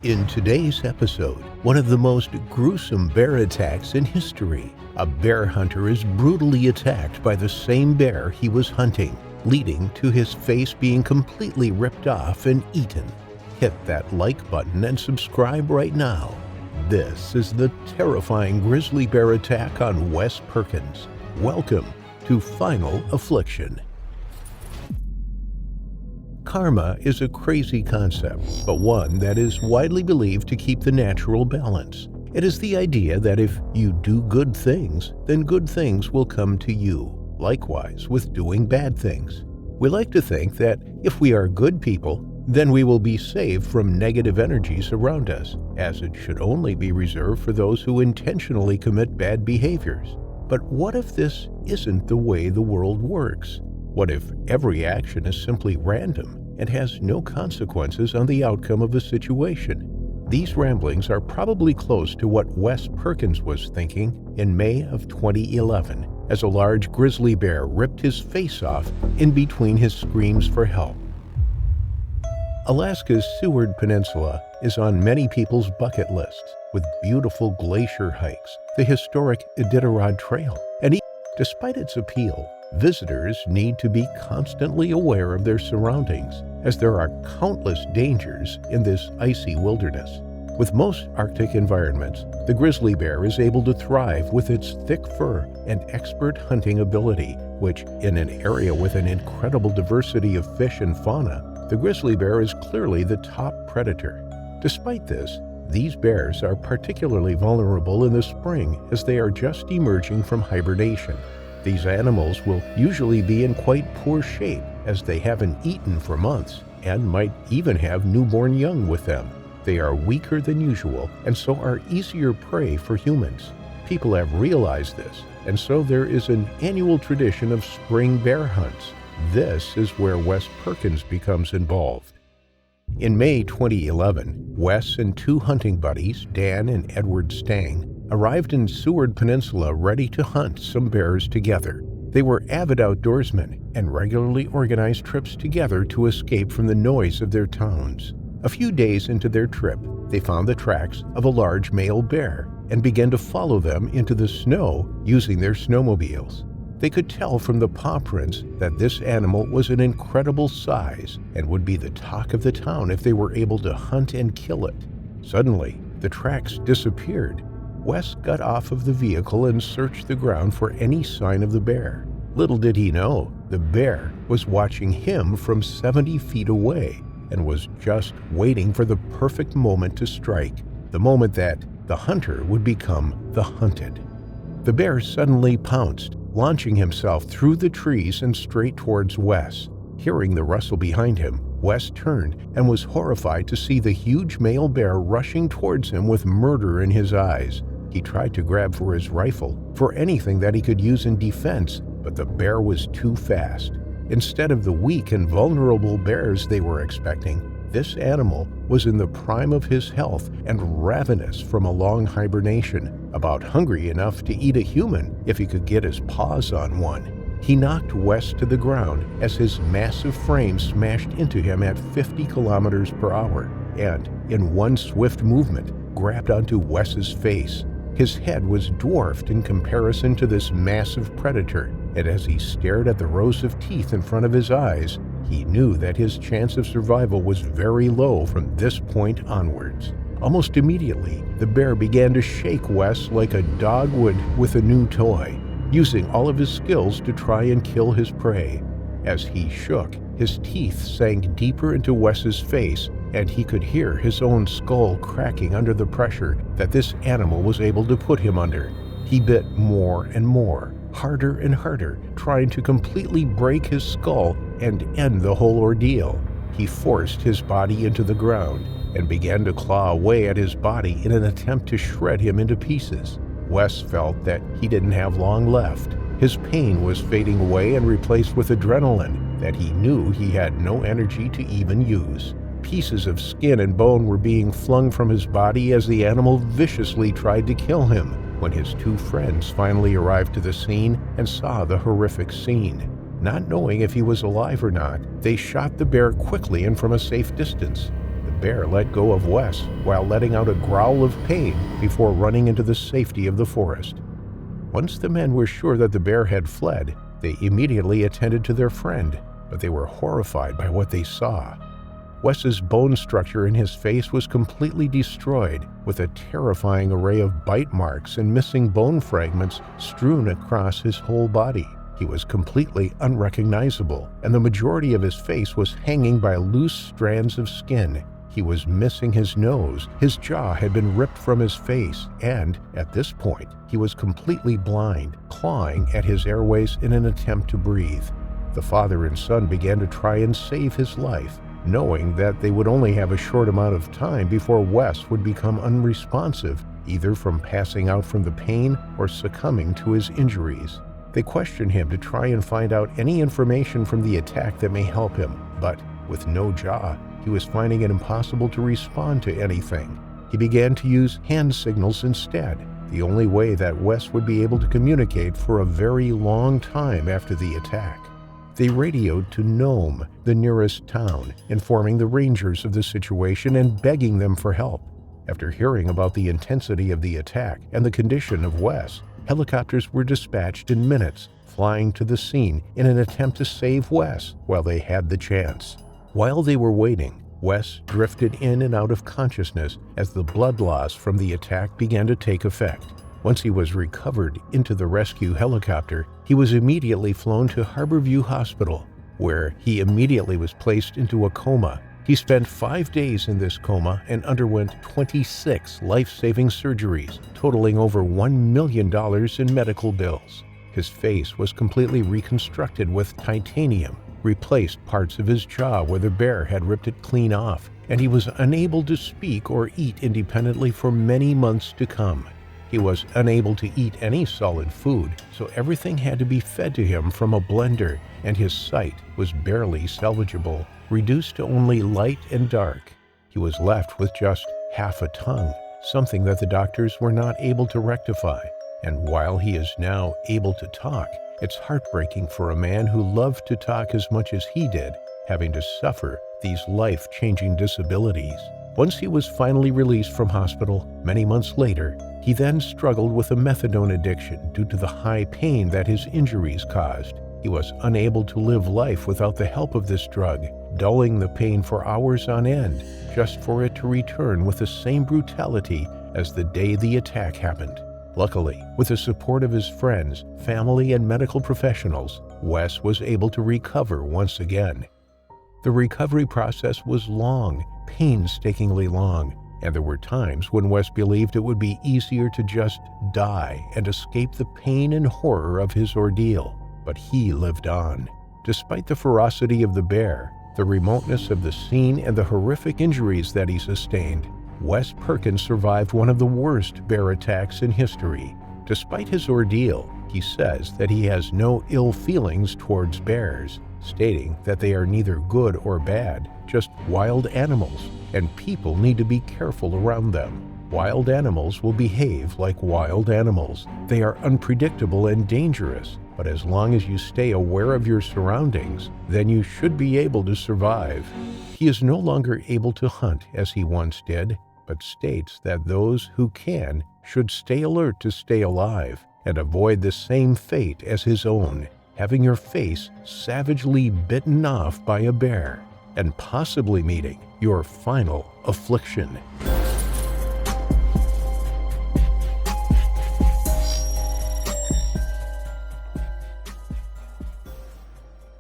In today's episode, one of the most gruesome bear attacks in history. A bear hunter is brutally attacked by the same bear he was hunting, leading to his face being completely ripped off and eaten. Hit that like button and subscribe right now. This is the terrifying grizzly bear attack on Wes Perkins. Welcome to Final Affliction. Karma is a crazy concept, but one that is widely believed to keep the natural balance. It is the idea that if you do good things, then good things will come to you. Likewise with doing bad things. We like to think that if we are good people, then we will be saved from negative energies around us, as it should only be reserved for those who intentionally commit bad behaviors. But what if this isn't the way the world works? What if every action is simply random and has no consequences on the outcome of a situation? These ramblings are probably close to what Wes Perkins was thinking in May of 2011, as a large grizzly bear ripped his face off in between his screams for help. Alaska's Seward Peninsula is on many people's bucket lists, with beautiful glacier hikes, the historic Iditarod Trail, and despite its appeal, visitors need to be constantly aware of their surroundings, as there are countless dangers in this icy wilderness. With most Arctic environments, the grizzly bear is able to thrive with its thick fur and expert hunting ability, which, in an area with an incredible diversity of fish and fauna, the grizzly bear is clearly the top predator. Despite this, these bears are particularly vulnerable in the spring as they are just emerging from hibernation. These animals will usually be in quite poor shape as they haven't eaten for months and might even have newborn young with them. They are weaker than usual and so are easier prey for humans. People have realized this, and so there is an annual tradition of spring bear hunts. This is where Wes Perkins becomes involved. In May 2011, Wes and two hunting buddies, Dan and Edward Stang, arrived in Seward Peninsula ready to hunt some bears together. They were avid outdoorsmen and regularly organized trips together to escape from the noise of their towns. A few days into their trip, they found the tracks of a large male bear and began to follow them into the snow using their snowmobiles. They could tell from the paw prints that this animal was an incredible size and would be the talk of the town if they were able to hunt and kill it. Suddenly, the tracks disappeared. Wes got off of the vehicle and searched the ground for any sign of the bear. Little did he know, the bear was watching him from 70 feet away and was just waiting for the perfect moment to strike, the moment that the hunter would become the hunted. The bear suddenly pounced, launching himself through the trees and straight towards Wes. Hearing the rustle behind him, Wes turned and was horrified to see the huge male bear rushing towards him with murder in his eyes. He tried to grab for his rifle, for anything that he could use in defense, but the bear was too fast. Instead of the weak and vulnerable bears they were expecting, this animal was in the prime of his health and ravenous from a long hibernation, about hungry enough to eat a human if he could get his paws on one. He knocked Wes to the ground as his massive frame smashed into him at 50 kilometers per hour and, in one swift movement, grabbed onto Wes's face. His head was dwarfed in comparison to this massive predator, and as he stared at the rows of teeth in front of his eyes, he knew that his chance of survival was very low from this point onwards. Almost immediately, the bear began to shake Wes like a dog would with a new toy, using all of his skills to try and kill his prey. As he shook, his teeth sank deeper into Wes's face, and he could hear his own skull cracking under the pressure that this animal was able to put him under. He bit more and more, harder and harder, trying to completely break his skull and end the whole ordeal. He forced his body into the ground and began to claw away at his body in an attempt to shred him into pieces. Wes felt that he didn't have long left. His pain was fading away and replaced with adrenaline that he knew he had no energy to even use. Pieces of skin and bone were being flung from his body as the animal viciously tried to kill him. When his two friends finally arrived to the scene and saw the horrific scene, not knowing if he was alive or not, they shot the bear quickly and from a safe distance. The bear let go of Wes while letting out a growl of pain before running into the safety of the forest. Once the men were sure that the bear had fled, they immediately attended to their friend, but they were horrified by what they saw. Wes's bone structure in his face was completely destroyed, with a terrifying array of bite marks and missing bone fragments strewn across his whole body. He was completely unrecognizable, and the majority of his face was hanging by loose strands of skin. He was missing his nose, his jaw had been ripped from his face, and, at this point, he was completely blind, clawing at his airways in an attempt to breathe. The father and son began to try and save his life, knowing that they would only have a short amount of time before Wes would become unresponsive, either from passing out from the pain or succumbing to his injuries. They questioned him to try and find out any information from the attack that may help him, but with no jaw, he was finding it impossible to respond to anything. He began to use hand signals instead, the only way that Wes would be able to communicate for a very long time after the attack. They radioed to Nome, the nearest town, informing the rangers of the situation and begging them for help. After hearing about the intensity of the attack and the condition of Wes, helicopters were dispatched in minutes, flying to the scene in an attempt to save Wes while they had the chance. While they were waiting, Wes drifted in and out of consciousness as the blood loss from the attack began to take effect. Once he was recovered into the rescue helicopter, he was immediately flown to Harborview Hospital, where he immediately was placed into a coma. He spent 5 days in this coma and underwent 26 life-saving surgeries, totaling over $1 million in medical bills. His face was completely reconstructed with titanium, replaced parts of his jaw where the bear had ripped it clean off, and he was unable to speak or eat independently for many months to come. He was unable to eat any solid food, so everything had to be fed to him from a blender, and his sight was barely salvageable, reduced to only light and dark. He was left with just half a tongue, something that the doctors were not able to rectify. And while he is now able to talk, it's heartbreaking for a man who loved to talk as much as he did, having to suffer these life-changing disabilities. Once he was finally released from hospital, many months later, he then struggled with a methadone addiction due to the high pain that his injuries caused. He was unable to live life without the help of this drug, dulling the pain for hours on end, just for it to return with the same brutality as the day the attack happened. Luckily, with the support of his friends, family, and medical professionals, Wes was able to recover once again. The recovery process was long, painstakingly long, and there were times when Wes believed it would be easier to just die and escape the pain and horror of his ordeal. But he lived on. Despite the ferocity of the bear, the remoteness of the scene, and the horrific injuries that he sustained, Wes Perkins survived one of the worst bear attacks in history. Despite his ordeal, he says that he has no ill feelings towards bears, stating that they are neither good or bad, just wild animals, and people need to be careful around them. Wild animals will behave like wild animals. They are unpredictable and dangerous, but as long as you stay aware of your surroundings, then you should be able to survive. He is no longer able to hunt as he once did, but states that those who can should stay alert to stay alive and avoid the same fate as his own, having your face savagely bitten off by a bear and possibly meeting your final affliction.